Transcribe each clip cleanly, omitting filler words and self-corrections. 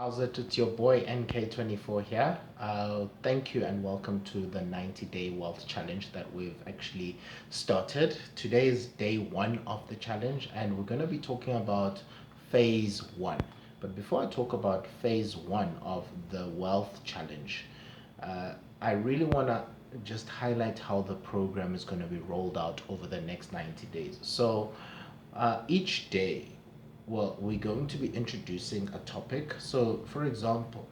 How's it? It's your boy NK24 here. Thank you and welcome to the 90-day wealth challenge that we've actually started. Today is day one of the challenge, and we're going to be talking about phase one. But before I talk about phase one of the wealth challenge, I really want to just highlight how the program is going to be rolled out over the next 90 days. So, each day, well, we're going to be introducing a topic. So, for example,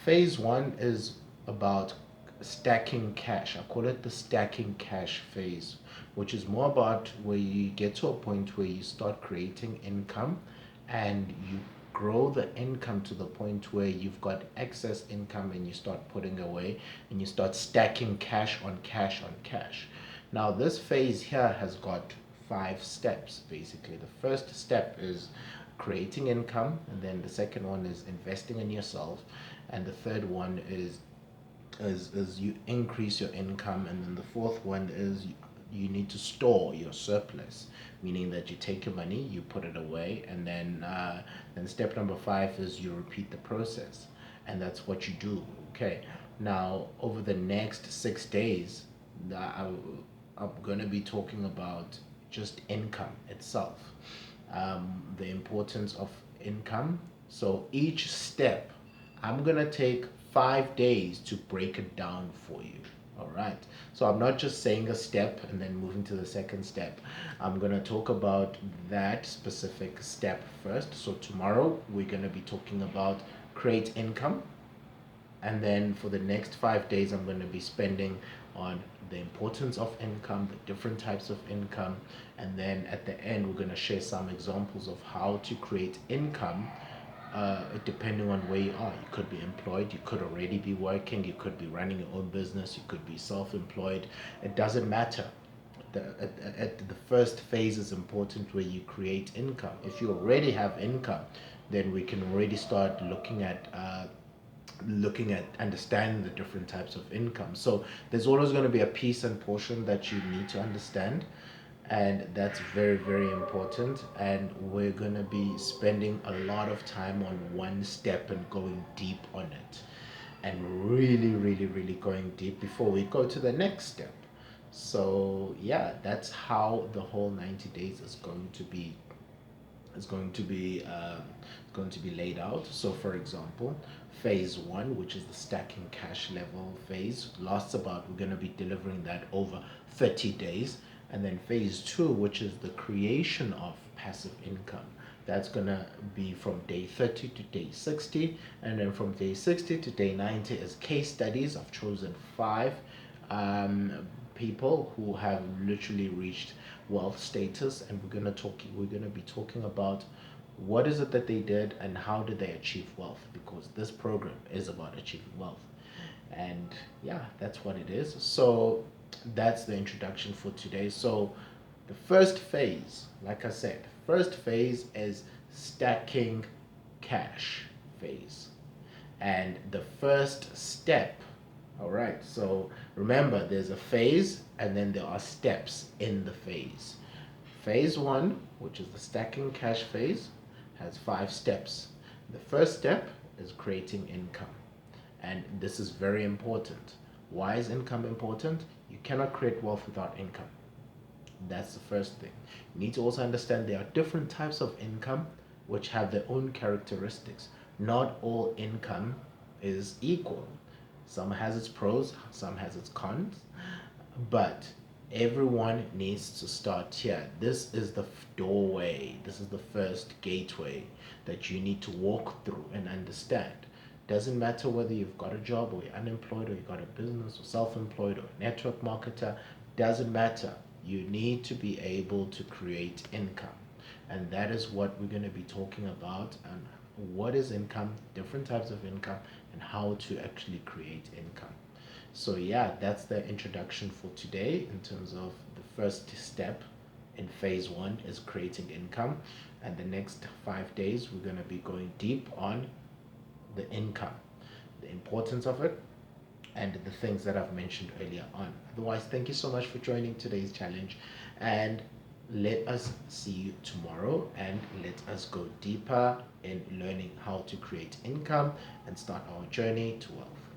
phase one is about stacking cash. I call it the stacking cash phase, which is more about where you get to a point where you start creating income and you grow the income to the point where you've got excess income and you start putting away and you start stacking cash on cash on cash. Now, this phase here has got five steps basically. The first step is creating income, and then the second one is investing in yourself, and the third one is you increase your income, and then the fourth one is you need to store your surplus, meaning that you take your money, you put it away, and then step number five is you repeat the process, and that's what you do. Okay, now over the next 6 days, I, I'm gonna be talking about just income itself, the importance of income. So each step, I'm gonna take 5 days to break it down for you. All right. So I'm not just saying a step and then moving to the second step. I'm gonna talk about that specific step first. So tomorrow we're gonna be talking about create income, and then for the next 5 days I'm going to be spending on the importance of income, the different types of income, and then at the end we're going to share some examples of how to create income, depending on where you are. You could be employed, you could already be working, you could be running your own business, you could be self-employed. It doesn't matter. At the first phase is important where you create income. If you already have income, then we can already start looking at understanding the different types of income. So there's always going to be a piece and portion that you need to understand, and that's very, very important. And we're going to be spending a lot of time on one step and going deep on it, and really, really, really going deep before we go to the next step. So yeah, that's how the whole 90 days is going to be laid out. So, for example, phase one, which is the stacking cash level phase, lasts about, we're going to be delivering that over 30 days. And then phase two, which is the creation of passive income, that's going to be from day 30 to day 60. And then from day 60 to day 90 is case studies. I've chosen five people who have literally reached wealth status, and we're going to be talking about what is it that they did and how did they achieve wealth, because this program is about achieving wealth. And yeah, that's what it is. So that's the introduction for today. So the first phase, like I said, first phase is stacking cash phase, and the first step. All right, so remember, there's a phase and then there are steps in the phase. Phase one, which is the stacking cash phase, has five steps. The first step is creating income, and this is very important. Why is income important? You cannot create wealth without income. That's the first thing. You need to also understand there are different types of income which have their own characteristics. Not all income is equal. Some has its pros, some has its cons, but everyone needs to start here. This is the doorway, this is the first gateway that you need to walk through and understand. Doesn't matter whether you've got a job or you're unemployed or you've got a business or self-employed or a network marketer, doesn't matter. You need to be able to create income. And that is what we're going to be talking about, and what is income, different types of income, and how to actually create income. So yeah, that's the introduction for today in terms of the first step in phase one is creating income. And the next 5 days, we're going to be going deep on the income, the importance of it, and the things that I've mentioned earlier on. Otherwise, thank you so much for joining today's challenge. And Let us see you tomorrow and let us go deeper in learning how to create income and start our journey to wealth.